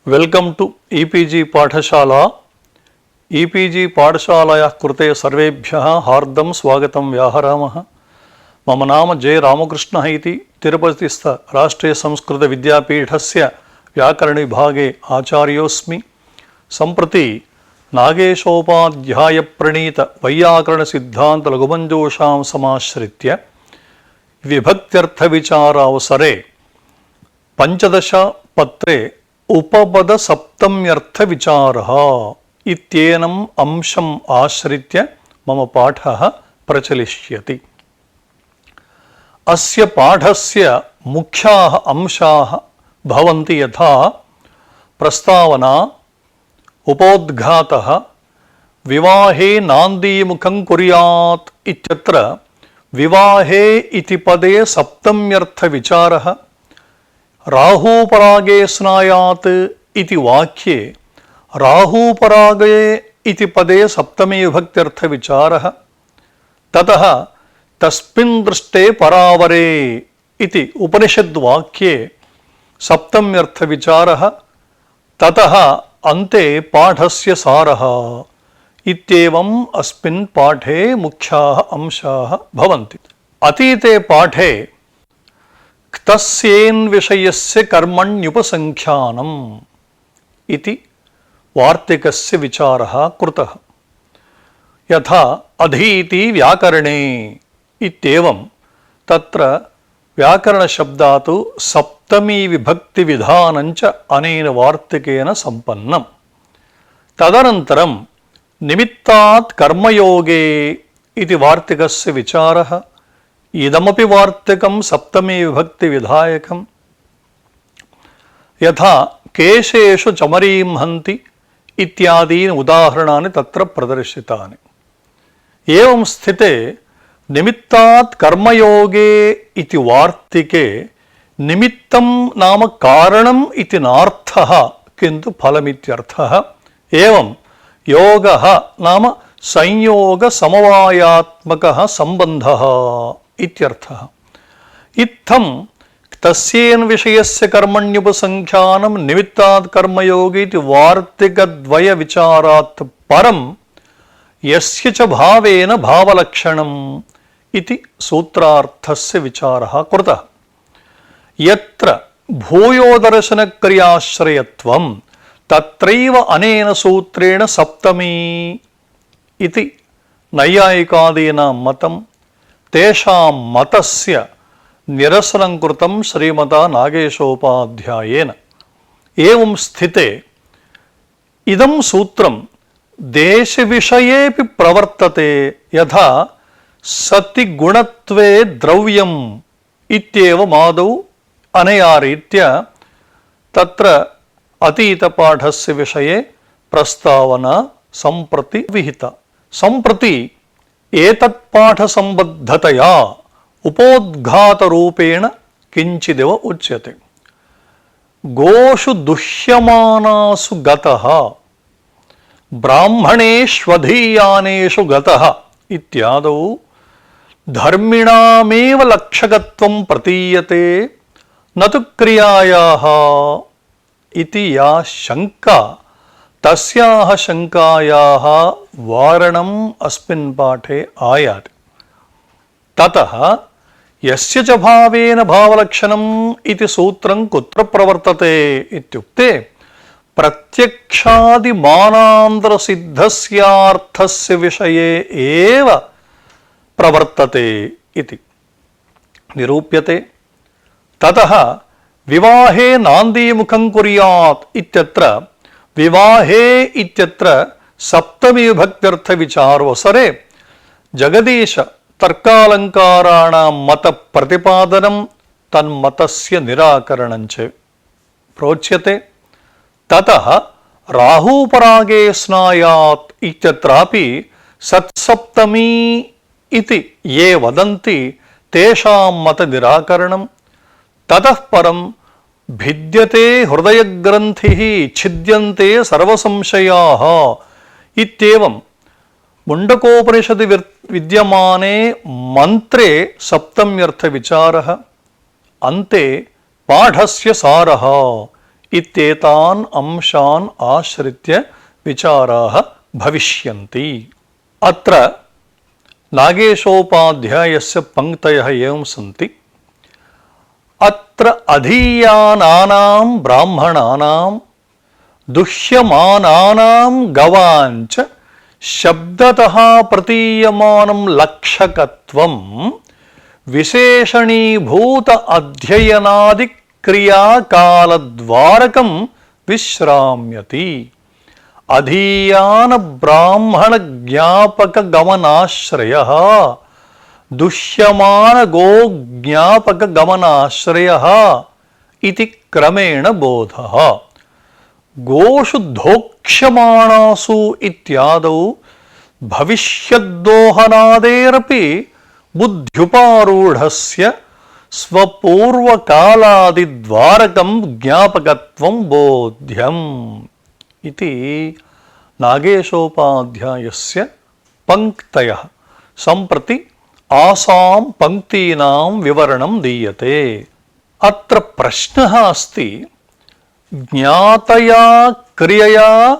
Welcome to e-PG पाठशाला। E-PG पाठशालायाः कृते सर्वेभ्यः हार्दं स्वागतं व्याहरामः। मम नाम जे रामकृष्णः इति तिरुपतिस्थ राष्ट्रीय संस्कृत विद्यापीठस्य व्याकरणविभागे आचार्योऽस्मि। सम्प्रति नागेशोपाध्याय प्रणीत वैयाकरण सिद्धान्त लघुमञ्जूषां समाश्रित्य विभक्त्यर्थविचारावसरे पंचदश पत्रे उपपद सप्तम्यर्थ विचारः इत्येनम् अंशम् आश्रित्य मम पाठः प्रचलिष्यति। अस्य पाठस्य मुख्याः अंशाः भवन्ति यथा प्रस्तावना, उपोद्घातः, विवाहे नान्दीमुखं कुर्यात् इत्यत्र विवाहे इति पदे सप्तम्यर्थ विचारः, राहूपरागे स्नायात् इति वाक्ये राहूपरागे इति पदे सप्तमी विभक्त्यर्थ विचारः, ततः तस्मिन् दृष्टे परावरे इति उपनिषद्वाक्ये सप्तम्यर्थ विचारः, ततः अन्ते पाठस्य सारः इत्येवम् अस्मिन् पाठे मुख्याः अंशाः भवन्ति। अतीते पाठे क्तस्येन् विषयस्य कर्मण्युपसंख्यानम् इति वार्तिकस्य विचारः कृतः। यथा अधीति व्याकरणे इत्येवं तत्र व्याकरणशब्दात् सप्तमी विभक्ति विधानञ्च अनेन वार्तिकेन सम्पन्नम्। तदनन्तरं निमित्तात् कर्मयोगे इति वार्तिकस्य विचारः। इदमपि वार्तिकं सप्तमी विभक्ति विधायकम्। यथा केशेषु चमरीं हन्ति इत्यादीनि उदाहरणानि तत्र प्रदर्शितानि। एवं स्थिते निमित्तात् कर्मयोगे इति वार्तिके निमित्तं नाम कारणम् इति नार्थः, किन्तु फलमित्यर्थः। एवं योगः नाम संयोग समवायात्मकः सम्बन्धः इत्यर्थः। इत्थं तस्येन विषयस्य कर्मण्युपसंख्यानं निमित्तात् कर्मयोगे इति वार्तिकद्वय विचारात् परं यस्य च भावेन भावलक्षणम् इति सूत्रार्थस्य विचारः कृतः। यत्र भूयोदर्शनक्रियाश्रयत्वं तत्रैव अनेन सूत्रेण सप्तमी इति नैयायिकादीनां मतं। तेषां मतस्य निरसनं कृतं श्रीमता नागेशोपाध्यायेन। एवं स्थिते इदं सूत्रं देशविषयेऽपि प्रवर्तते। यथा सति गुणत्वे द्रव्यम् इत्येवमादौ अनया रीत्या तत्र अतीतपाठस्य विषये प्रस्तावना सम्प्रति विहिता। सम्प्रति एतत्पाठसम्बद्धतया उपोद्घातरूपेण किञ्चिदिव उच्यते। गोषु दुह्यमानासु गतः, ब्राह्मणेष्वधीयानेषु गतः इत्यादौ धर्मिणामेव लक्षकत्वं प्रतीयते न तु क्रियायाः इति या शङ्का, तस्याः शङ्कायाः वारणम् अस्मिन् पाठे आयाति। ततः यस्य च भावेन भावलक्षणम् इति सूत्रं कुत्र प्रवर्तते इत्युक्ते प्रत्यक्षादिमानान्तरसिद्धस्यार्थस्य विषये एव प्रवर्तते इति निरूप्यते। ततः विवाहे नान्दीमुखं कुर्यात् इत्यत्र विवाहे इत्यत्र सप्तमी विभक्त्यर्थ विचारोऽवसरे जगदीश तर्कालङ्काराणां मत प्रतिपादनं तन्मतस्य निराकरणं च प्रोच्यते। ततः राहूपरागे स्नायात् इत्यत्रापि सत्सप्तमी इति ये वदन्ति तेषां मत निराकरणं। ततः परं भिद्यते हृदयग्रन्थिः छिद्यन्ते सर्वसंशयाः इत्येवं मुण्डकोपनिषदि विद्यमाने मंत्रे सप्तम्यर्थ विचारः। अन्ते पाठस्य सारः इत्येतान् अंशान् आश्रित्य विचाराः भविष्यन्ति। अत्र नागेशोपाध्यायस्य पंक्तयः एवं सन्ति। अत्र अधीयानानां ब्राह्मणानां दुह्यमानानां गवाञ्च शब्दतः प्रतीयमानं लक्षकत्वं विशेषणीभूत अध्ययनादि क्रियाकालद्वारकं विश्राम्यति। अधीयान ब्राह्मण ज्ञापक गमनाश्रयः दुह्यमान गो ज्ञापक गमनाश्रयः इति क्रमेण बोधः। गोषु धोक्ष्यमाणासु इत्यादौ भविष्यद्दोहनादेरपि बुद्ध्युपारूढस्य स्वपूर्वकालादिद्वारकं ज्ञापकत्वं बोध्यम् इति नागेशोपाध्यायस्य पंक्तयः। सम्प्रति आसां पंक्तीनां विवरणं दीयते। अत्र प्रश्नः अस्ति, ज्ञातया क्रियया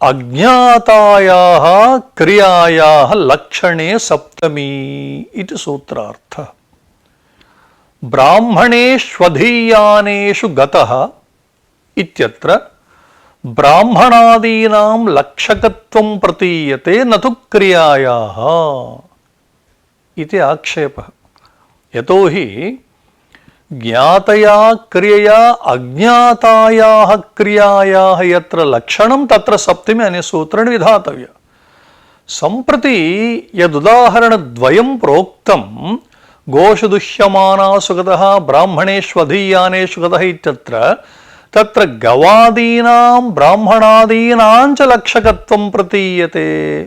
अज्ञातायाः क्रियायाः लक्षणे सप्तमी इति सूत्रार्थः। ब्राह्मणेष्वधीयानेषु गतः इत्यत्र ब्राह्मणादीनां लक्षकत्वं प्रतीयते न तु क्रियायाः इति आक्षेपः। यतोहि ज्ञातया क्रियया अज्ञातायाः क्रियायाः यत्र लक्षणं तत्र सप्तमी अनेसूत्रेण विधातव्य। सम्प्रति यदुदाहरणद्वयं प्रोक्तं गोषु दुह्यमानासु गतः ब्राह्मणेष्वधीयानेषु गतः इत्यत्र तत्र गवादीनां ब्राह्मणादीनां च लक्षकत्वं प्रतीयते,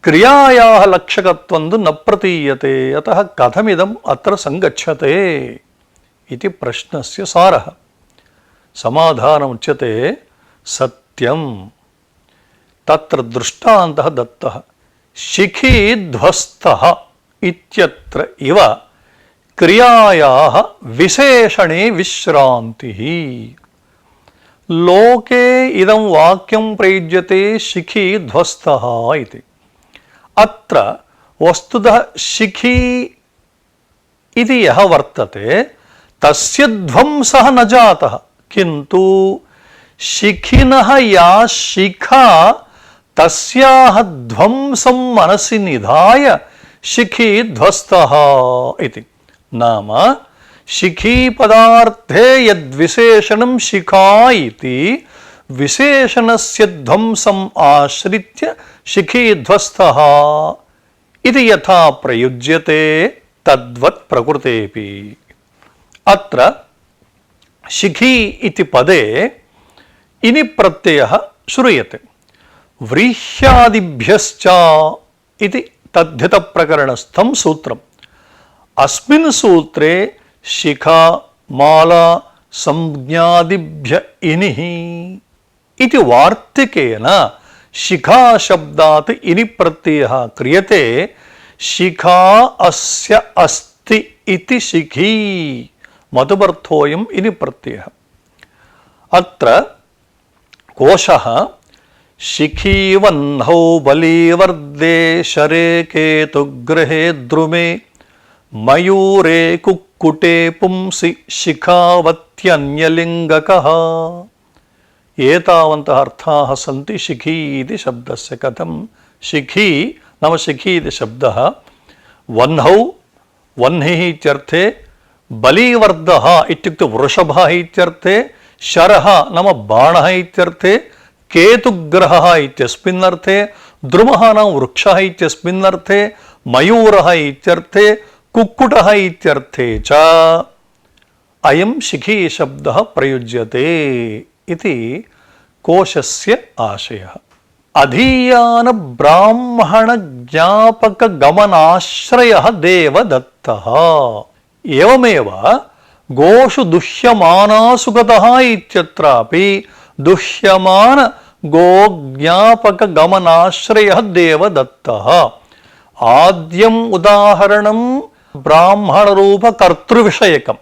क्रियायाः लक्षकत्वं तु न प्रतीयते। अतः कथमिदम् अत्र संगच्छते इति प्रश्नस्य सारः। समाधानमुच्यते सत्यं। तत्र दृष्टान्तः दत्तः। शिखी ध्वस्तः इत्यत्र इव क्रियायाः विशेषणे विश्रान्तिः। लोके इदं वाक्यं प्रयुज्यते शिखी ध्वस्तः इति। अत्र वस्तुतः शिखी इति यः वर्तते तस्य ध्वंसः न जातः, किन्तु शिखिनः या शिखा तस्याः ध्वंसं मनसि निधाय शिखी ध्वस्तः इति। नाम शिखी पदार्थे यद्विशेषणं शिखा इति विशेषणस्य ध्वंसम् आश्रित्य शिखी ध्वस्तः इति यथा प्रयुज्यते तद्वत् प्रकृतेऽपि। अत्र शिखी इति पदे इनि प्रत्ययः श्रूयते। व्रीह्यादिभ्यश्च इति तद्धितप्रकरणस्थं सूत्रम्। अस्मिन् सूत्रे शिखा माला संज्ञादिभ्य इनिः इति वार्तिकेन शिखा शब्दात् इनि प्रत्ययः क्रियते। शिखा अस्य अस्ति इति शिखी मधुबर्थोऽयम् इनि प्रत्ययः। अत्र कोशः शिखीवह्नौ बलीवर्दे शरे केतुग्रहे द्रुमे मयूरे कुक्कुटे पुंसि शिखावत्यन्यलिङ्गकः। एतावन्तः अर्थाः सन्ति शिखी इति शब्दस्य। कथं शिखी नाम शिखी इति शब्दः वह्नौ वह्निः इत्यर्थे, बलीवर्दः इत्युक्ते वृषभः इत्यर्थे, शरः नाम बाणः इत्यर्थे, केतुग्रहः इत्यस्मिन्नर्थे, द्रुमः नाम वृक्षः इत्यस्मिन्नर्थे, मयूरः इत्यर्थे, कुक्कुटः इत्यर्थे च अयं शिखी शब्दः प्रयुज्यते इति कोशस्य आशयः। अधीयान ब्राह्मण ज्ञापक गमनाश्रयः देवदत्तः। एवमेव गोषु दुह्यमानासु गतः इत्यत्रापि दुह्यमान गोज्ञापक गमनाश्रयः देवदत्तः। आद्यम् उदाहरणं ब्राह्मणरूप कर्तृविषयकम्,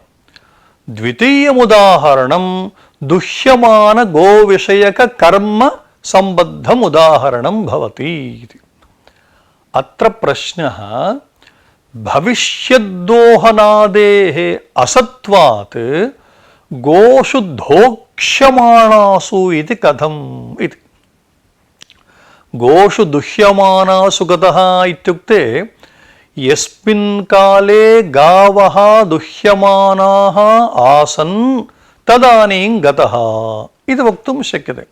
द्वितीयमुदाहरणं दुह्यमान गो विषयक कर्म संबद्धम उदाहरणं भवति इति। अत्र प्रश्नः भविष्यद्दोहनादेः असत्वात् गोषु धोक्ष्यमाणासु इति कथम् इति। गोषु दुह्यमानासु गतः इत्युक्ते यस्मिन् काले गावः दुह्यमानाः आसन् तदानीं गतः इति वक्तुं शक्यते।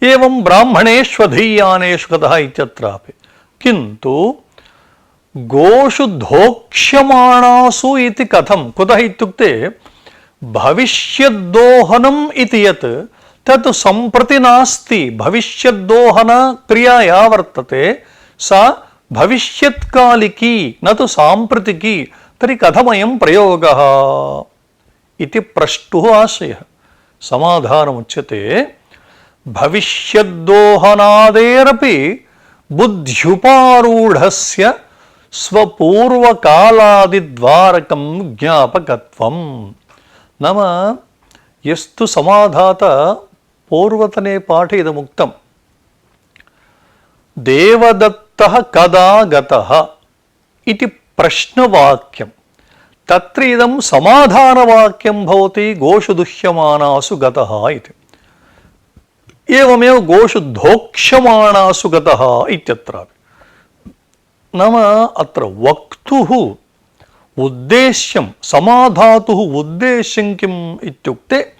एवं ब्राह्मणेष्वधीयानेषु गतः इत्यत्रापि। किन्तु गोषु धोक्ष्यमाणासु इति कथं, कुतः इत्युक्ते भविष्यद्दोहनम् इति यत् तत् सम्प्रति नास्ति। भविष्यद्दोहन क्रिया या वर्तते सा भविष्यत्कालिकी न तु साम्प्रतिकी। तर्हि कथमयं प्रयोगः इति प्रष्टुः आशयः। समाधानमुच्यते भविष्यद्दोहनादेरपि बुद्ध्युपारूढस्य स्वपूर्वकालादिद्वारकं ज्ञापकत्वं। नाम यस्तु समाधात पूर्वतने पाठे इदमुक्तं देवदत्तः कदा गतः इति प्रश्नवाक्यं, तत्र इदं समाधानवाक्यं भवति गोषु दुह्यमानासु गतः इति। एवमेव गोषु धोक्ष्यमाणासु गतः इत्यत्रापि। नाम अत्र वक्तुः उद्देश्यं, समाधातुः उद्देश्यं किम् इत्युक्ते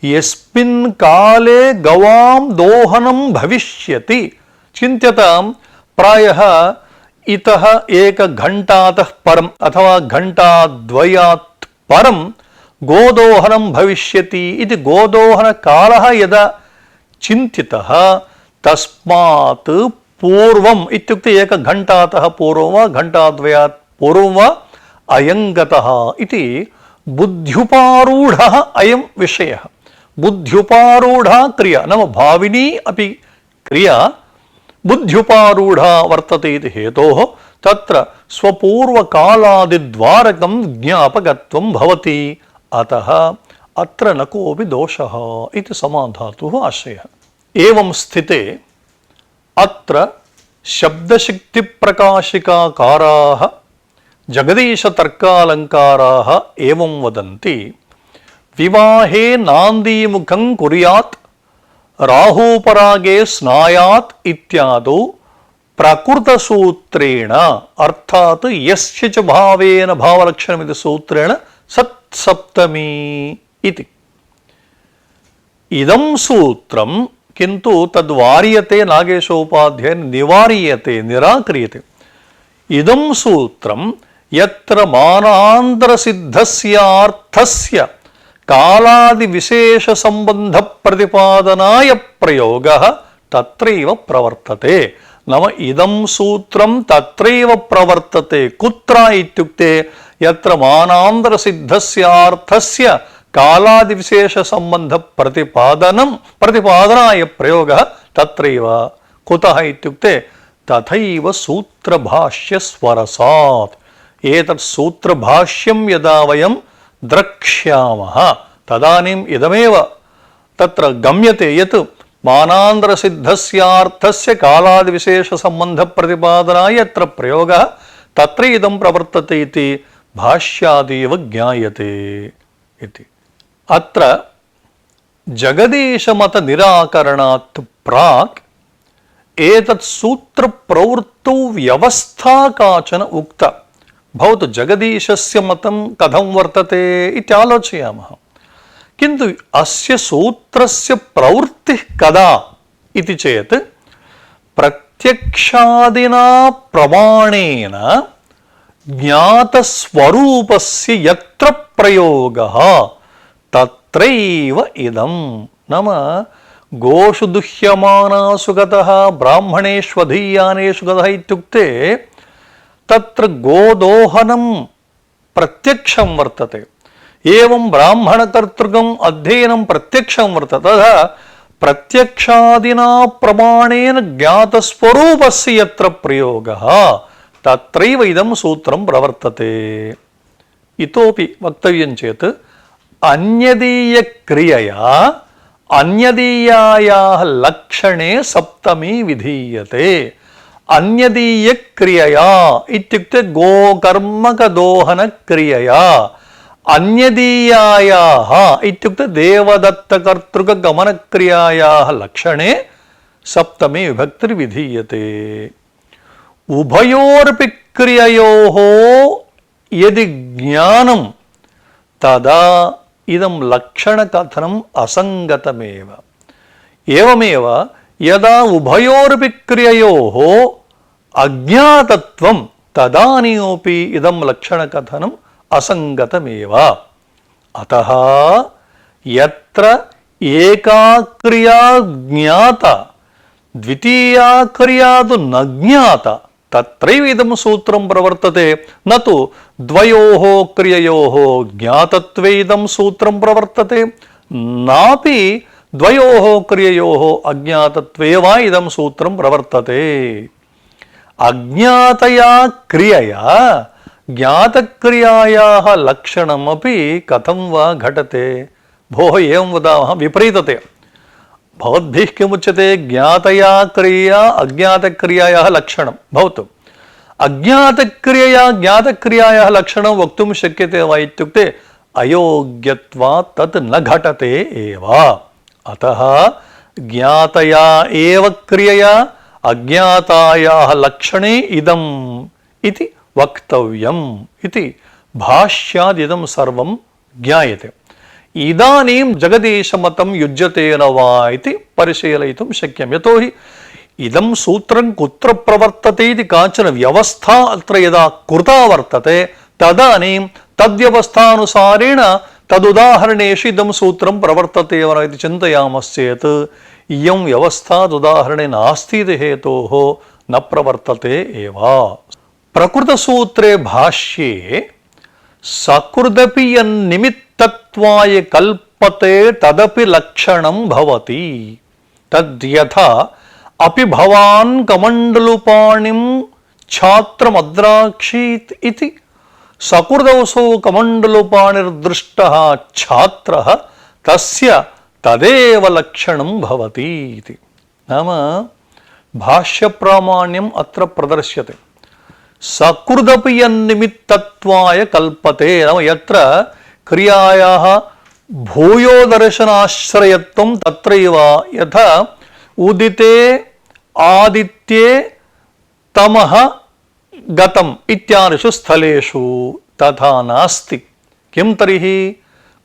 यस्मिन् काले गवां दोहनं भविष्यति। चिन्त्यतां प्रायः इतः एकघण्टातः परम् अथवा घण्टाद्वयात् परं गोदोहनं भविष्यति इति गोदोहनकालः यदा चिन्तितः तस्मात् पूर्वम् इत्युक्ते एकघण्टातः पूर्वं वा घण्टाद्वयात् पूर्वं वा अयं गतः इति बुद्ध्युपारूढः अयं विषयः। बुद्ध्युपारूढा क्रिया नाम भाविनी अपि क्रिया बुद्ध्युपारूढा वर्तते इति हेतोः तत्र स्वपूर्वकालादिद्वारकं ज्ञापकत्वं भवति। अतः अत्र न कोऽपि दोषः इति समाधातुः आशयः। एवं स्थिते अत्र शब्दशक्तिप्रकाशिकाकाराः जगदीशतर्कालङ्काराः एवं वदन्ति विवाहे नान्दीमुखं कुर्यात् राहूपरागे स्नायात् इत्यादौ प्रकृतसूत्रेण अर्थात् यस्य च भावेन भावलक्षणमिति सूत्रेण सत्सप्तमी इति। इदं सूत्रं किन्तु तद्वार्यते नागेशोपाध्यायेन निवार्यते निराक्रियते। इदं सूत्रं यत्र मानान्तरसिद्धस्यार्थस्य कालादिविशेषसम्बन्धप्रतिपादनाय प्रयोगः तत्रैव प्रवर्तते। नाम इदं सूत्रं तत्रैव प्रवर्तते। कुत्र इत्युक्ते यत्र मानान्तरसिद्धस्यार्थस्य कालादिविशेषसम्बन्धप्रतिपादनाय प्रयोगः तत्रैव। कुतः इत्युक्ते तथैव सूत्रभाष्यस्वरसात्। एतत् सूत्रभाष्यं यदा वयं द्रक्ष्यामः तदानीम् इदमेव तत्र गम्यते यत् मानान्तरसिद्धस्यार्थस्य कालादिविशेषसम्बन्धप्रतिपादनाय यत्र प्रयोगः तत्र इदं प्रवर्तते इति भाष्यादेव ज्ञायते इति। अत्र जगदीशमतनिराकरणात् प्राक् एतत् सूत्रप्रवृत्तौ व्यवस्था काचन उक्ता। भवतु जगदीशस्य मतं कथं वर्तते इति आलोचयामः। किन्तु अस्य सूत्रस्य प्रवृत्तिः कदा इति चेत् प्रत्यक्षादिना प्रमाणेन ज्ञातस्वरूपस्य यत्र प्रयोगः तत्रैव इदं। नाम गोषु दुह्यमानासु गतः ब्राह्मणेष्वधीयानेषु गतः इत्युक्ते तत्र गोदोहनं प्रत्यक्षं वर्तते। एवं ब्राह्मणकर्तृकम् अध्ययनं प्रत्यक्षं वर्तते। तथा प्रत्यक्षादिना प्रमाणेन ज्ञातस्वरूपस्य यत्र प्रयोगः तत्रैव इदं सूत्रं प्रवर्तते। इतोपि वक्तव्यं चेत् अन्यदीय क्रियया अन्यदीयायाः लक्षणे सप्तमी विधीयते। अन्यदीय क्रियया इत्युक्ते गोकर्मक दोहन क्रियया, अन्यदीयायाः इत्युक्ते देवदत्तकर्तृक गमन क्रियायाः लक्षणे सप्तमी विभक्ति विधीयते। उभयोरपि क्रिययोः यदि ज्ञानं तदा इदं लक्षणकथनम् असङ्गतमेव। एवमेव यदा उभयोरपि क्रिययोः अज्ञातत्वं तदानीमपि इदं लक्षणकथनम् असङ्गतमेव। अतः यत्र एका क्रिया ज्ञाता द्वितीया क्रिया तु न ज्ञाता तत्रैव इदं सूत्रं प्रवर्तते, न तु द्वयोः क्रिययोः ज्ञातत्वे इदं सूत्रं प्रवर्तते, नापि द्वयोः क्रिययोः अज्ञातत्वे वा इदं सूत्रं प्रवर्तते। अज्ञातया क्रियया ज्ञातक्रियायाः लक्षणमपि कथं वा घटते? भोः एवं वदामः विपरीततया। भवद्भिः किमुच्यते? ज्ञातया क्रिया अज्ञातक्रियायाः लक्षणं भवतु। अज्ञातक्रियया ज्ञातक्रियायाः लक्षणं वक्तुं शक्यते वा इत्युक्ते अयोग्यत्वात् तत् न घटते एव। अतः ज्ञातया एव क्रियया अज्ञातायाः लक्षणे इदम् इति वक्तव्यम् इति भाष्याद् इदं सर्वं ज्ञायते। इदानीं जगदीशमतं युज्यते न वा इति परिशीलयितुं शक्यं। यतोहि इदं सूत्रं कुत्र प्रवर्तते इति काचन व्यवस्था अत्र यदा कृता वर्तते तदानीं तद्व्यवस्थानुसारेण तदुदाहरणेषु इदं सूत्रं प्रवर्तते वा इति चिन्तयामश्चेत् इयं व्यवस्था तदुदाहरणे नास्ति इति हेतोः न प्रवर्तते एव। प्रकृतसूत्रे भाष्ये सकृदपि यन्निमित्तत्वाय कल्पते तदपि लक्षणं भवति। तद्यथा अपि भवान् कमण्डलुपाणिं छात्रमद्राक्षीत् इति सकृदवसो कमण्डलुपाणिर्दृष्टः छात्रः तस्य तदेव लक्षणं भवति इति। नाम भाष्यप्रामाण्यम् अत्र प्रदर्श्यते। सकृदपि यन्निमित्तत्वाय कल्पते, नाम यत्र क्रियायाः भूयो दर्शनाश्रयत्वं तत्रैव यथा उदिते आदित्ये तमः गतम् इत्यादिषु स्थलेषु तथा नास्ति। किं तर्हि?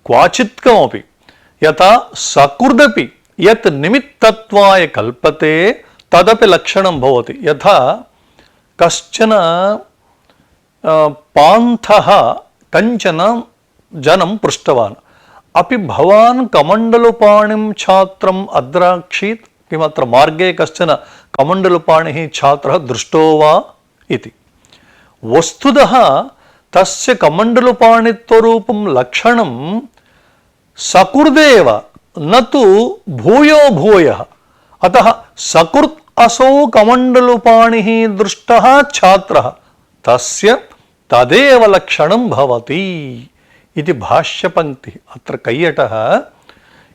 क्वाचित्कमपि यथा सकृदपि यत् निमित्तत्वाय कल्पते तदपि लक्षणं भवति। यथा कश्चन पान्थः कञ्चन जनं पृष्टवान्, अपि भवान् कमण्डलुपाणिं छात्रम् अद्राक्षीत्? किमत्र मार्गे कश्चन कमण्डलुपाणिः छात्रः दृष्टो वा इति। वस्तुतः तस्य कमण्डलुपाणित्वरूपं लक्षणं सकृदेव न तु भूयो भूयः। अतः सकृत् असौ कमण्डलुपाणिः दृष्टः छात्रः तस्य तदेव लक्षणं भवति इति भाष्यपङ्क्तिः। अत्र कैयटः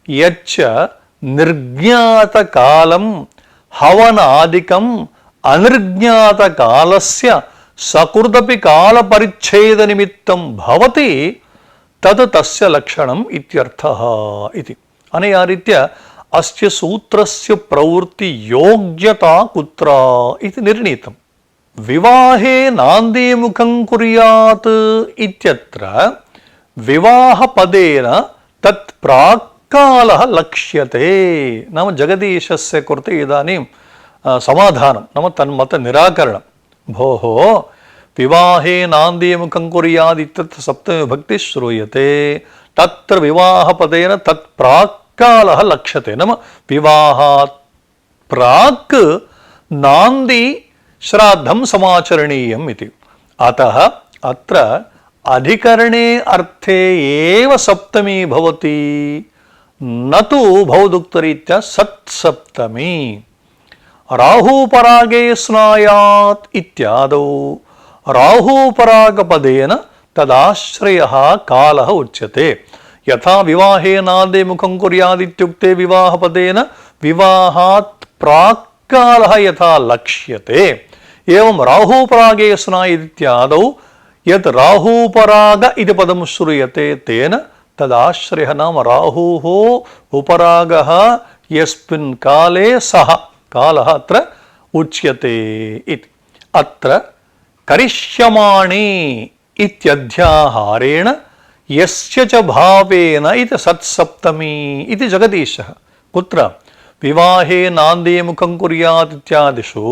यच्च निर्ज्ञातकालं हवनादिकम् अनिर्ज्ञातकालस्य सकृदपि कालपरिच्छेदनिमित्तं भवति तत् तस्य लक्षणम् इत्यर्थः इति। अनया रीत्या अस्य सूत्रस्य प्रवृत्ति योग्यता कुत्र इति निर्णीतम्। विवाहे नान्दीमुखं कुर्यात् इत्यत्र विवाहपदेन तत् प्राक्कालः लक्ष्यते। नाम जगदीशस्य कृते इदानीं समाधानं नाम तन्मत निराकरणं। भोः विवाहे नान्दीमुखं कुर्यात् इत्यत्र सप्तमी विभक्तिः श्रूयते। तत्र विवाहपदेन तत् प्राक्कालः लक्ष्यते। नाम विवाहात् प्राक् नान्दी श्राद्धं समाचरणीयम् इति। अतः अत्र अधिकरणे अर्थे एव सप्तमी भवति, न तु भवदुक्तरीत्या सत्सप्तमी। राहुपरागे स्नायात् इत्यादौ राहुपरागपदेन तदाश्रयः कालः उच्यते। యథా వివాహేనాదే ముఖం కుర్యాదిత్యుక్తే వివాహపదేన వివాహాత్ ప్రాక్కాలః యథా లక్ష్యతే ఏవం రాహూపరాగే స్నాయిత్యాదౌ యత్ రాహూపరాగ ఇది పదం శ్రూయతే తేన తదాశ్రయః నామ రాహోః ఉపరాగః యస్మిన్ కాలే సహ కాలః అత్ర ఉచ్యతే ఇతి. అత్ర కరిష్యమాణే ఇత్యధ్యాహారేణ యస్య చ భావేన ఇది సత్సప్తమి ఇది జగదీశః. కుత్ర వివాహే నాందే ముఖం కుర్యాత్ ఇత్యాదిషు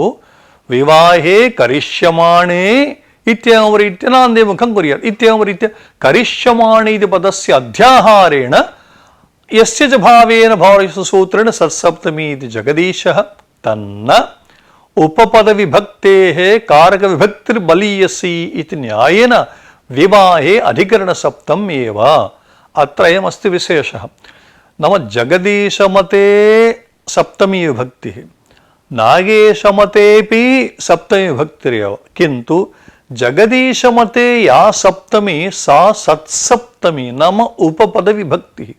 వివాహే కరిష్యమాణే ఇత్యేవం రీత్యా నాందే ముఖం కుర్యాత్ ఇత్యేవం రీత్యా కరిష్యమాణే ఇది పదస్య అధ్యాహారేణ యస్య చ భావేన భావసూత్రేణ సత్సప్తమి ఇది జగదీశః. తన్న ఉపపద విభక్తేః కారక విభక్తిర్బలీయసి ఇది న్యాయేన వివాహే అధికరణ సప్తం ఏవ. అత్రయమస్తి విశేషः. నామ జగదీశమతే సప్తమీ విభక్తిः నాగేశమతేపి సప్తమీ విభక్తిరేవ. కింటు జగదీశమతే యా సప్తమి సా సత్సప్తమి నామ ఉపపద విభక్తిः.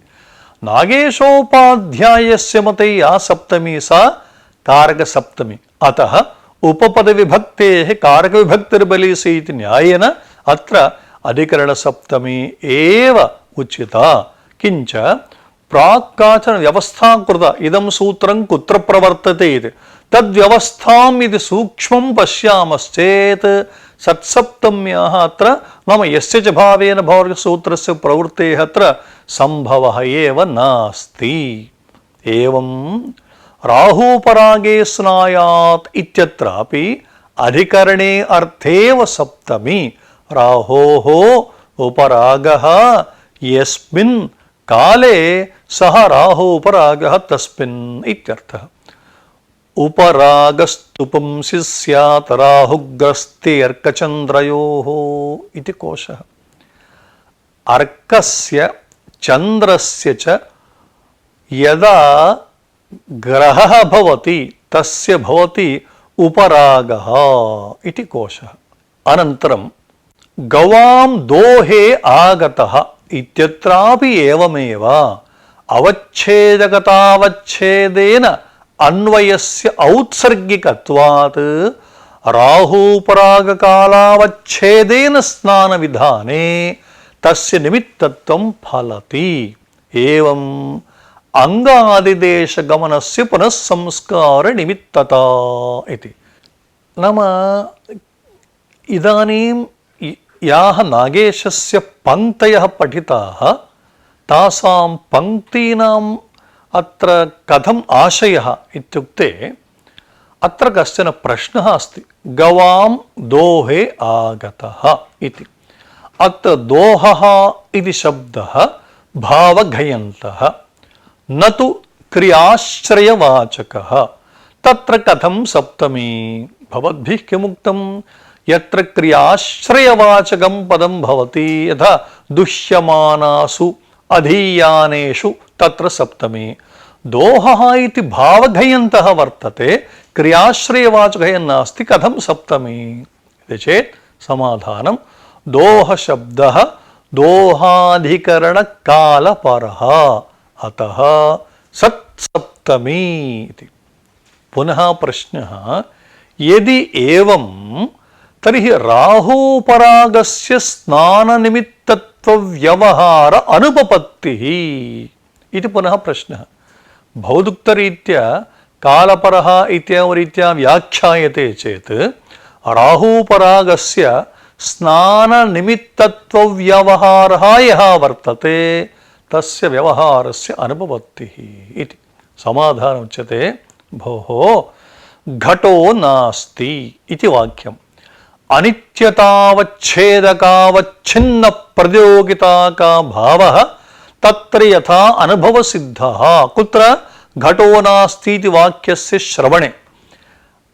నాగేశోపాధ్యాయస్య మతే యా సప్తమి సా कारक सप्तमी अतः उपपद विभक्तेः कारक विभक्तिर्बलीयसी इति न्यायेन अत्र अधिकरण सप्तमी एव उचिता. किंच प्राक्काचन व्यवस्था कृत इदं सूत्रं कुत्र प्रवर्तते इति तद्व्यवस्थाम् इति सूक्ष्मं पश्यामश्चेत् सत्सप्तम्याः अत्र नाम यस्य च भावेन भवसूत्रस्य प्रवृत्तेः अत्र संभवः एव नास्ति. एवं राहूपरागे स्नायात् इत्यत्रापि अधिकरणे अर्थेव सप्तमी राहोः उपरागः यस्मिन् काले सः राहोपरागः तस्मिन् इत्यर्थः. उपरागस्तुपुंसि स्यात् राहुग्रस्ते अर्कचन्द्रयोः इति कोशः. अर्कस्य चन्द्रस्य च यदा ग्रहः भवति तस्य भवति उपरागः इति कोशः. अनन्तरं गवां दोहे आगतः इत्यत्रापि एवमेव अवच्छेदकतावच्छेदेन अन्वयस्य औत्सर्गिकत्वात् राहूपरागकालावच्छेदेन स्नानविधाने तस्य निमित्तत्वं फलति. एवं अंगादिदेश गमनस्य पुनःसंस्कार निमित्तता इति. नाम इदानीं याः नागेशस्य पङ्क्तयः पठिताः तासां पङ्क्तीनाम् अत्र कथम् आशयः इत्युक्ते अत्र कश्चन प्रश्नः अस्ति. गवां दोहे आगतः इति. अत्र दोहः इति शब्दः भावघयन्तः न तु क्रियाश्रयवाचकः. तत्र कथं सप्तमी भवद्भिः किमुक्तं यत्र क्रियाश्रयवाचकं पदं भवति यथा दुह्यमानासु अधीयानेषु तत्र सप्तमी. दोहः इति भावघयन्तः वर्तते क्रियाश्रयवाचकः नास्ति कथं सप्तमी इति चेत् समाधानं दोहशब्दः दोहाधिकरणकालपरः अतः सत्सप्तमी इति. पुनः प्रश्नः यदि एवं तर्हि राहूपरागस्य स्नाननिमित्तत्वव्यवहार अनुपपत्तिः इति पुनः प्रश्नः. भौदुक्तरीत्या कालपरः इत्येवं रीत्या व्याख्यायते चेत् राहूपरागस्य स्नाननिमित्तत्वव्यवहारः यः वर्तते तस्य व्यवहारस्य अनुपपत्तिः इति. समाधानम् उच्यते भोः घटो नास्ति इति वाक्यम्. अनित्यतावच्छेदकावच्छिन्न प्रतियोगिताका भावः तत्र यथा अनुभवसिद्धः. कुत्र घटो नास्ति इति वाक्यस्य श्रवणे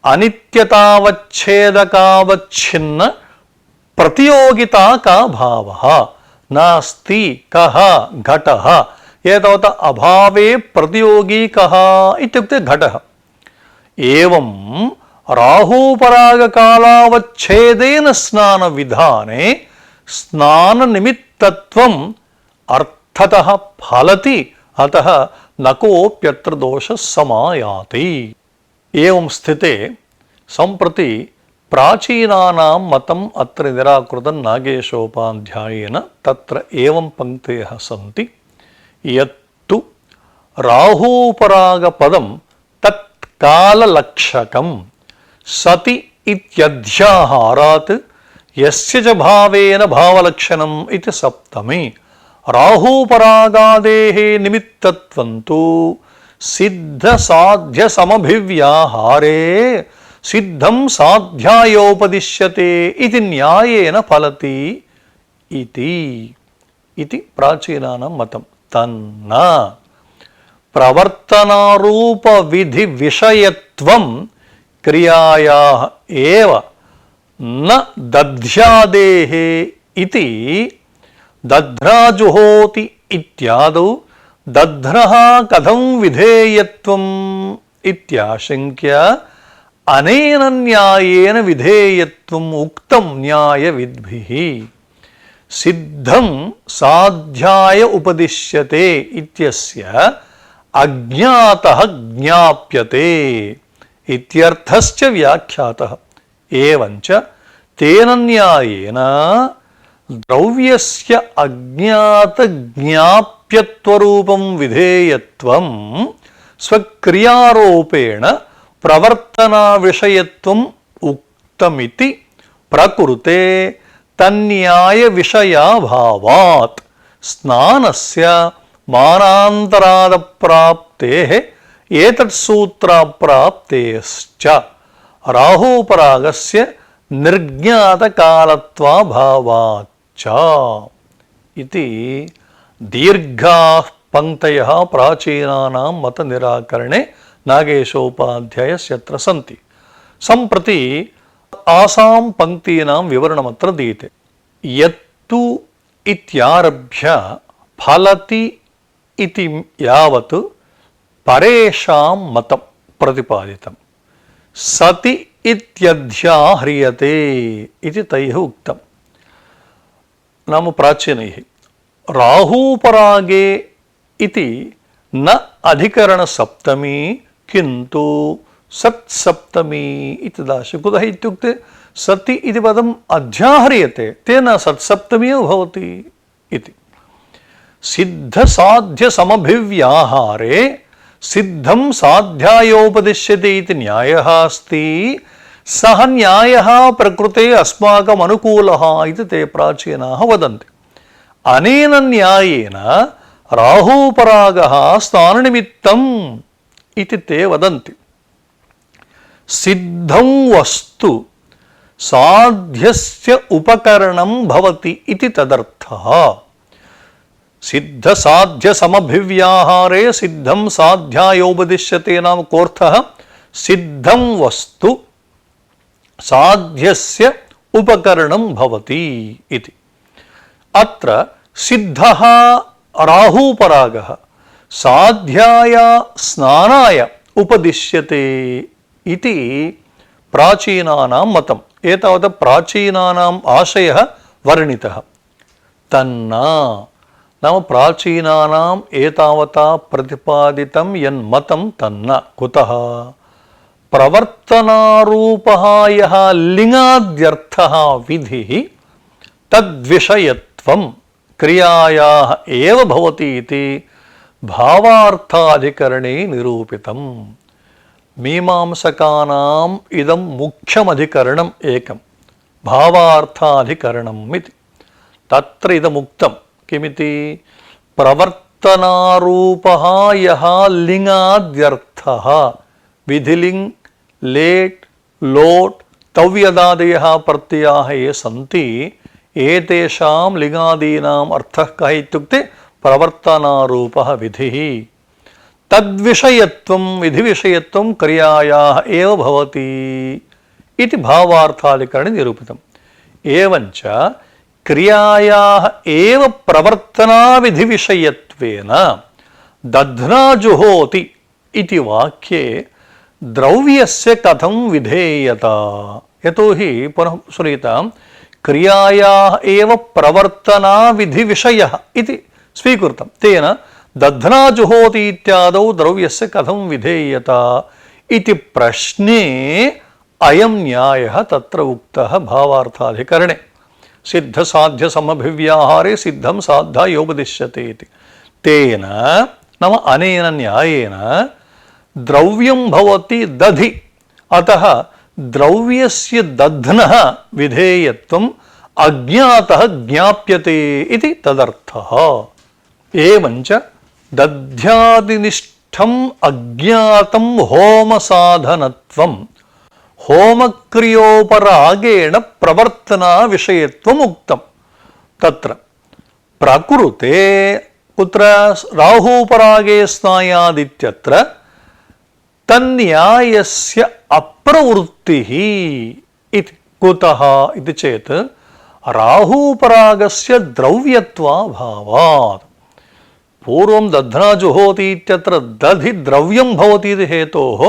अनित्यतावच्छेदकावच्छिन्न प्रतियोगिता का भावः नास्ति कः घटः. एतावता अभावे प्रतियोगी कः इत्युक्ते घटः. एवं राहूपरागकालावच्छेदेन स्नानविधाने स्नाननिमित्तत्वम् अर्थ ततः फलति अतः न कोऽप्यत्र दोषः समायाति। एवं स्थिते सम्प्रति प्राचीनानां मतम् अत्र निराकृतं नागेशोपाध्यायेन। तत्र एवं पंक्तयः सन्ति। यत्तु राहूपरागपदं तत्काललक्षकं सति इत्यध्याहारात् यस्य च भावेन भावलक्षणम् इति सप्तमी। राहूपरागादेः निमित्तत्वं तु सिद्धसाध्यसमभिव्याहारे सिद्धं साध्यायोपदिश्यते इति न्यायेन फलति इति प्राचीनानां मतं। तन्न प्रवर्तनारूपविधिविषयत्वं क्रियायाः एव न दध्यादेः इति दध्राजुहोति इत्यादौ दध्रः कथं विधेयत्वम् इत्याशङ्क्य अनेन न्यायेन विधेयत्वम् उक्तं न्यायविद्भिः। सिद्धं साध्याय उपदिश्यते इत्यस्य अज्ञातः ज्ञाप्यते इत्यर्थश्च व्याख्यातः। एवञ्च तेन न्यायेन द्रव्यस्य अज्ञातज्ञाप्यत्वरूपं विधेयत्वं स्वक्रियारोपेण प्रवर्तनाविषयत्वम् उक्तमिति प्रकृते तन्न्यायविषयाभावात् स्नानस्य मानान्तरादप्राप्तेः एतत्सूत्राप्राप्तेश्च राहूपरागस्य निर्ज्ञातकालत्वाभावाच्च इति दीर्घाः पंक्तयः प्राचीनानां मतनिराकरणे नागेशोपाध्यायस्यत्र सन्ति। सम्प्रति आसां पंक्तीनां विवरणमत्र दीयते। यत्तु इत्यारभ्य फलति इति यावत् परेषां मतं प्रतिपादितं। सति इत्यध्याह्रियते इति तैः उक्तं। नाम प्राचीनैः राहूपरागे इति न अधिकरणसप्तमी किन्तु सत्सप्तमी इति दाशे। कुतः इत्युक्ते सति इति पदम् अध्याह्रियते, तेन सत्सप्तमी एव भवति इति। सिद्धसाध्यसमभिव्याहारे सिद्धं साध्यायोपदिश्यते इति न्यायः अस्ति। सः न्यायः प्रकृते अस्माकम् अनुकूलः इति ते प्राचीनाः वदन्ति। अनेन न्यायेन राहूपरागः स्थाननिमित्तम् इति ते वदन्ति। सिद्धं वस्तु साध्यस्य उपकरणं भवति इति तदर्थः। सिद्धसाध्यसमभिव्याहारे सिद्धं साध्यायोपदिश्यते नाम कोऽर्थः? सिद्धं वस्तु साध्यस्य उपकरणं भवति इति। अत्र सिद्धः राहूपरागः साध्याय स्नानाय उपदिश्यते इति प्राचीनानां मतम्। एतावत् प्राचीनानाम् आशयः वर्णितः। तन्न नाम प्राचीनानाम् एतावता प्रतिपादितं यन्मतं तन्न। कुतः? प्रवर्तनारूपः यः लिङ्गाद्यर्थः विधिः तद्विषयत्वं क्रियायाः एव भवति इति भावार्थाधिकरणे निरूपितम्। मीमांसकानाम् इदं मुख्यमधिकरणम् एकं भावार्थाधिकरणम् इति। तत्र इदमुक्तं किमिति? प्रवर्तनारूपः यः लिङ्गाद्यर्थः विधिलिङ् लेट् लोट् तव्यदादयः प्रत्ययाः ये सन्ति एतेषां लिङ्गादीनाम् अर्थः कः इत्युक्ते प्रवर्तनारूपः विधिः। तद्विषयत्वं विधिविषयत्वं क्रियायाः एव भवति इति भावार्थाधिकरणे निरूपितम्। एवञ्च क्रियायाः एव प्रवर्तनाविधिविषयत्वेन दध्नाजुहोति इति वाक्ये द्रव्यस्य कथं विधेयत? यतोहि पुनः श्रूयतां क्रियायाः एव प्रवर्तनाविधिविषयः इति स्वीकृतं तेन दध्ना जुहोति इत्यादौ द्रव्यस्य कथं विधेयत इति प्रश्ने अयं न्यायः तत्र उक्तः भावार्थाधिकरणे सिद्ध साध्य समभिव्याहारे सिद्धं साध्यायोपदिश्यते इति तेन नाम अनेन न्यायेन द्रव्यं भवति दधि अतः द्रव्यस्य दध्नः विधेयत्वम् अज्ञातः ज्ञाप्यते इति तदर्थः। एवञ्च दध्यादिनिष्ठम् अज्ञातं होमसाधनत्वं होमक्रियोपरागेण प्रवर्तना विषयत्वम् उक्तं। तत्र प्रकृते कुत्र राहूपरागे स्नायादित्यत्र तन्न्यायस्य अप्रवृत्तिः इति कुतः इति चेत् राहूपरागस्य द्रव्यत्वाभावात्। पूर्वं दध्ना जुहोति इत्यत्र दधि द्रव्यं भवति इति हेतोः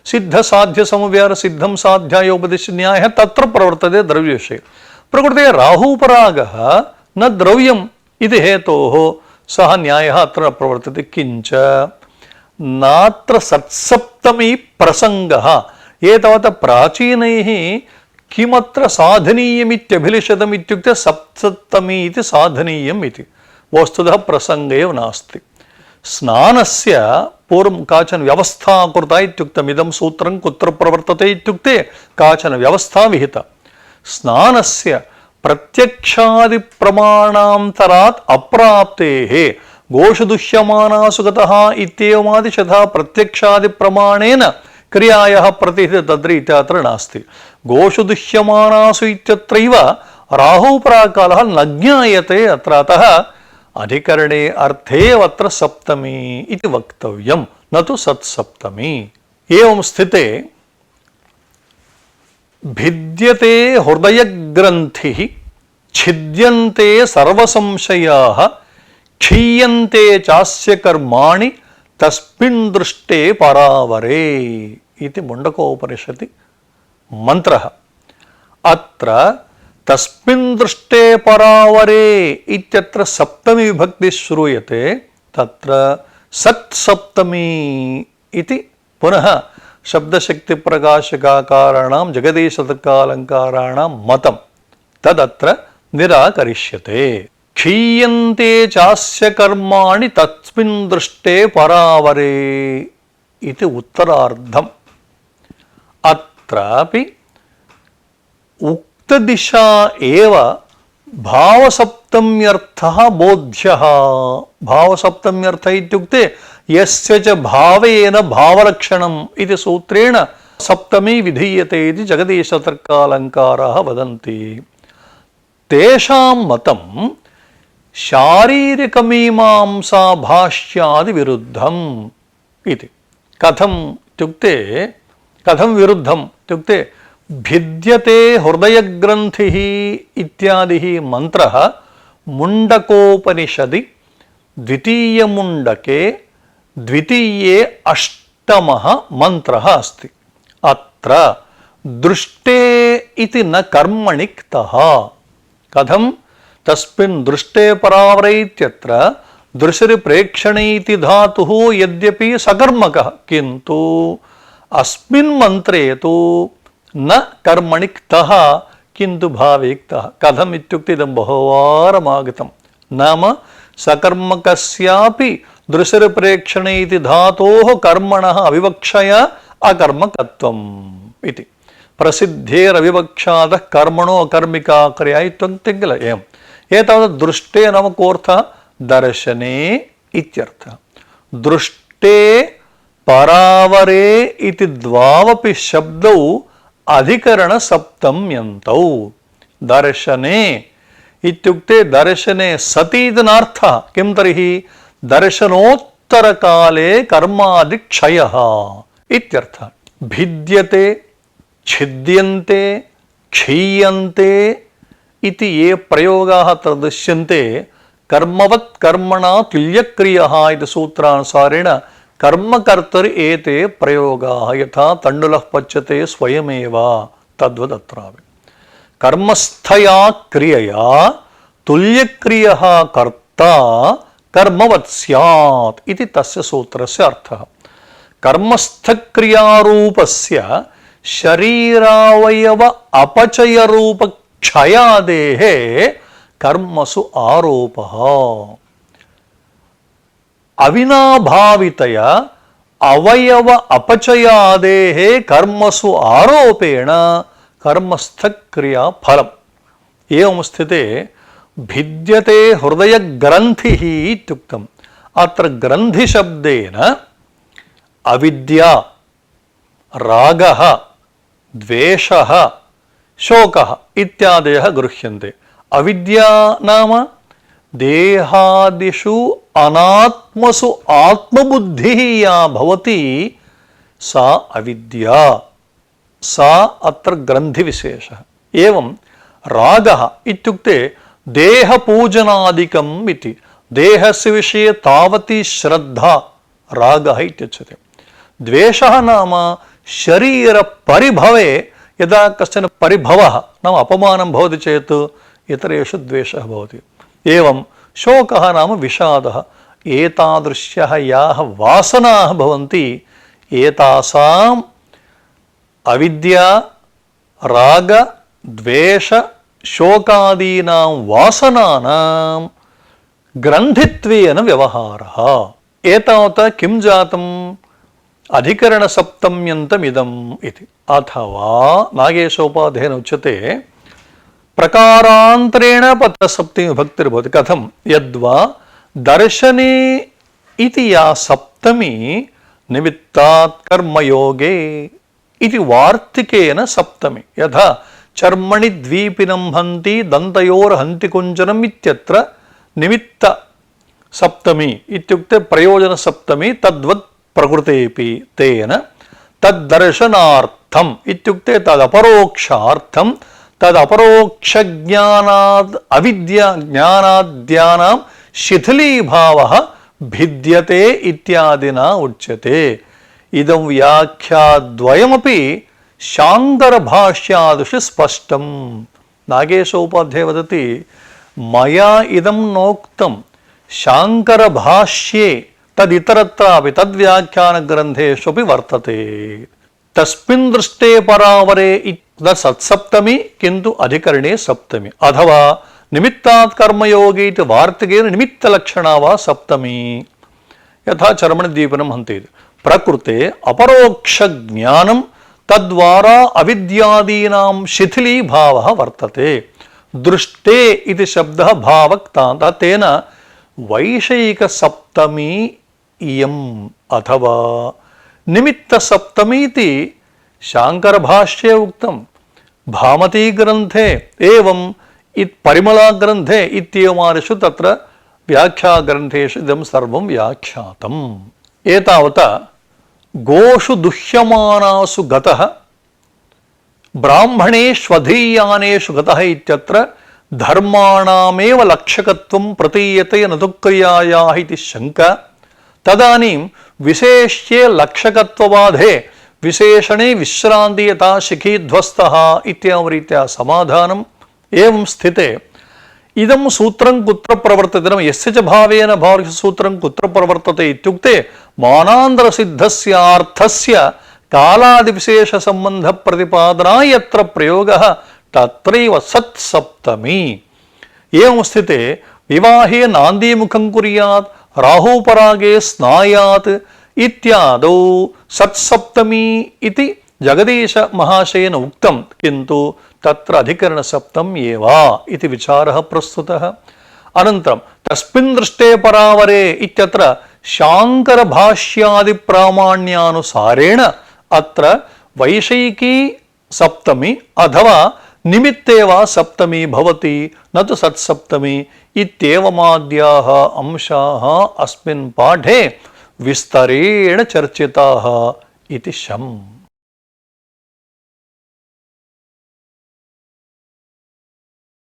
सिद्ध साध्य समव्याहार सिद्धं साध्यायोपदिश्य न्यायः तत्र प्रवर्तते द्रव्यविषये। प्रकृते राहूपरागः न द्रव्यम् इति हेतोः सः न्यायः अत्र प्रवर्तते। किञ्च नात्र सत्सप्तमी प्रसङ्गः एतावत् प्राचीनैः किमत्र साधनीयमित्यभिलिषितम् इत्युक्ते सप्तमी इति साधनीयम् इति वस्तुतः प्रसङ्ग एव नास्ति। स्नानस्य पूर्वं काचन व्यवस्था कृता इत्युक्तम्। इदं सूत्रं कुत्र प्रवर्तते इत्युक्ते काचन व्यवस्था विहिता। स्नानस्य प्रत्यक्षादिप्रमाणान्तरात् अप्राप्तेः गोषुदुह्यमानासु गतः इत्येवमादिशतः प्रत्यक्षादिप्रमाणेन क्रियायाः प्रतिहित तद्रि इत्यत्र नास्ति। गोषुदुह्यमानासु इत्यत्रैव राहूपरागकालः न ज्ञायते अत्र। अतः अधिकरणे अर्थे अत्र सप्तमी इति वक्तव्यं न तु सत्सप्तमी। एवं स्थिते भिद्यते हृदयग्रन्थिः छिद्यन्ते सर्वसंशयाः क्षीयन्ते चास्य कर्माणि तस्मिन् दृष्टे परावरे इति मुण्डकोपनिषदि मन्त्रः। अत्र तस्मिन् दृष्टे परावरे इत्यत्र सप्तमी विभक्ति श्रूयते। तत्र सत्सप्तमी इति पुनः शब्दशक्तिप्रकाशकाकाराणां जगदीशतर्कालङ्काराणां मतं तदत्र निराकरिष्यते। क्षीयन्ते चास्य कर्माणि तस्मिन् दृष्टे परावरे इति उत्तरार्धम्। अत्रापि उक्तदिशा एव भावसप्तम्यर्थः बोध्यः। भावसप्तम्यर्थः इत्युक्ते यस्य च भावेन भावलक्षणम् इति सूत्रेण सप्तमी विधीयते इति जगदीशतर्कालङ्काराः वदन्ति। तेषां मतं शारीरिकमीमांसा भाष्यादि विरुद्धम् इति। कथम् इत्युक्ते कथं विरुद्धम् इत्युक्ते भिद्यते हृदयग्रन्थिः इत्यादिः मन्त्रः मुण्डकोपनिषदि द्वितीयमुण्डके द्वितीये अष्टमः मन्त्रः अस्ति। अत्र दृष्टे इति न कर्मणि क्तः। कथं तस्मिन् दृष्टे परावरे इत्यत्र दृशिर्प्रेक्षणे इति धातुः यद्यपि सकर्मकः किन्तु अस्मिन् मन्त्रे तु न कर्मणि क्तः किन्तु भावे क्तः। कथम् इत्युक्ते इदं बहुवारमागतं। नाम सकर्मकस्यापि दृशिर्प्रेक्षणे इति धातोः कर्मणः अविवक्षया अकर्मकत्वम् इति। प्रसिद्धेरविवक्षातः कर्मणो अकर्मिका क्रिया इत्युक्ते किल एवम्। एतावत् दृष्टे नाम कोऽर्थः दर्शने इत्यर्थः। दृष्टे परावरे इति द्वावपि शब्दौ अधिकरणसप्तम्यन्तौ। दर्शने इत्युक्ते दर्शने सति इति नार्थः। किं तर्हि दर्शनोत्तरकाले कर्मादिक्षयः इत्यर्थः। भिद्यते छिद्यन्ते क्षीयन्ते इति ये प्रयोगाः तत्र दृश्यन्ते कर्मवत् कर्मणा तुल्यक्रियः इति सूत्रानुसारेण कर्मकर्तरि एते प्रयोगाः। यथा तण्डुलः पच्यते स्वयमेव तद्वदत्रापि कर्मस्थया क्रियया तुल्यक्रियः कर्ता कर्मवत् स्यात् इति तस्य सूत्रस्य अर्थः। कर्मस्थक्रियारूपस्य शरीरावयव अपचयरूप क्षयादेः कर्मसु आरोपः। अविनाभावितया अवयव अपचयादेः कर्मसु आरोपेण कर्मस्थक्रिया फलम्। एवं स्थिते भिद्यते हृदयग्रन्थिः इत्युक्तम्। अत्र ग्रन्थिशब्देन अविद्या, रागः, द्वेषः, शोकः इत्यादयः गृह्यन्ते। अविद्या नाम देहादिषु अनात्मसु आत्मबुद्धिः या भवति सा अविद्या, सा अत्र ग्रन्थिविशेषः। एवं रागः इत्युक्ते देहपूजनादिकम् इति, देहस्य विषये तावती श्रद्धा रागः इत्युच्यते। द्वेषः नाम शरीरपरिभवे यदा कश्चन परिभवः नाम अपमानं भवति चेत् इतरेषु द्वेषः भवति। एवं शोकः नाम विषादः। एतादृश्यः याः वासनाः भवन्ति एतासाम् अविद्या, राग, द्वेष, शोकादीनां वासनानां ग्रन्थित्वेन व्यवहारः। एतावता किं जातम्? अधिकरणसप्तम्यन्तमिदम् इति। अथवा नागेशोपाध्यायेन उच्यते प्रकारान्तरेण पत्रसप्तमी विभक्तिर्भवति। कथं? यद्वा दर्शने इति या सप्तमी निमित्तात् कर्मयोगे इति वार्तिकेन सप्तमी। यथा चर्मणि द्वीपिनं हन्ति दन्तयोर्हन्ति कुञ्जरम् इत्यत्र निमित्त सप्तमी इत्युक्ते प्रयोजन सप्तमी तद्वत् प्रकृतेपि तेन तद्दर्शनार्थम् इत्युक्ते तदपरोक्षार्थं तदपरोक्षज्ञानाद् अविद्या ज्ञानाद्यानां शिथिलीभावः भिद्यते इत्यादिना उच्यते। इदं व्याख्याद्वयमपि शाङ्करभाष्यादिषु स्पष्टम्। नागेशोपाध्यायः वदति मया इदं नोक्तं शाङ्करभाष्ये तदितरत्रापि तद्व्याख्यानग्रन्थेष्वपि वर्तते। तस्मिन् दृष्टे परावरे सत्सप्तमी किन्तु अधिकरणे सप्तमी। अथवा निमित्तात् कर्मयोगे इति वार्तिकेन निमित्तलक्षणा वा सप्तमी। यथा चर्मणिद्वीपनं हन्ति प्रकृते अपरोक्षज्ञानं तद्वारा अविद्यादीनां शिथिलीभावः वर्तते। दृष्टे इति शब्दः भावक्तान्तः तेन वैषयिकसप्तमी इयम् अथवा निमित्तसप्तमीति शाङ्करभाष्ये उक्तं। भामतीग्रन्थे एवं परिमलाग्रन्थे इत्येवमादिषु तत्र व्याख्याग्रन्थेषु इदं सर्वं व्याख्यातम्। एतावता गोषु दुह्यमानासु गतः ब्राह्मणेष्वधीयानेषु गतः इत्यत्र धर्माणामेव लक्षकत्वं प्रतीयते न तु क्रियायाः इति शङ्का। तदानीं विशेष्ये लक्षकत्वबाधे विशेषणे विश्रान्ति यथा शिखीध्वस्तः इत्येवं रीत्या समाधानम्। एवं स्थिते इदं सूत्रं कुत्र प्रवर्तते? यस्य च भावेन भावसूत्रं कुत्र प्रवर्तते इत्युक्ते मानान्तरसिद्धस्यार्थस्य कालादिविशेषसम्बन्धप्रतिपादना यत्र प्रयोगः तत्रैव सत्सप्तमी। एवं स्थिते विवाहे नान्दीमुखं कुर्यात् राहुपरागे स्नायात् इत्यादौ सत्सप्तमी इति जगदीश महाशयेन उक्तं, किन्तु तत्र अधिकरणसप्तम् एव इति विचारः प्रस्तुतः। अनन्तरं तस्मिन् दृष्टे परावरे इत्यत्र शाङ्करभाष्यादिप्रामाण्यानुसारेण अत्र वैषयिकी सप्तमी अथवा निमित्ते वा सप्तमी भवति न तु सत्सप्तमी इत्येवमाद्याः अंशाः अस्मिन् पाठे विस्तरेण चर्चिताः इति शम्।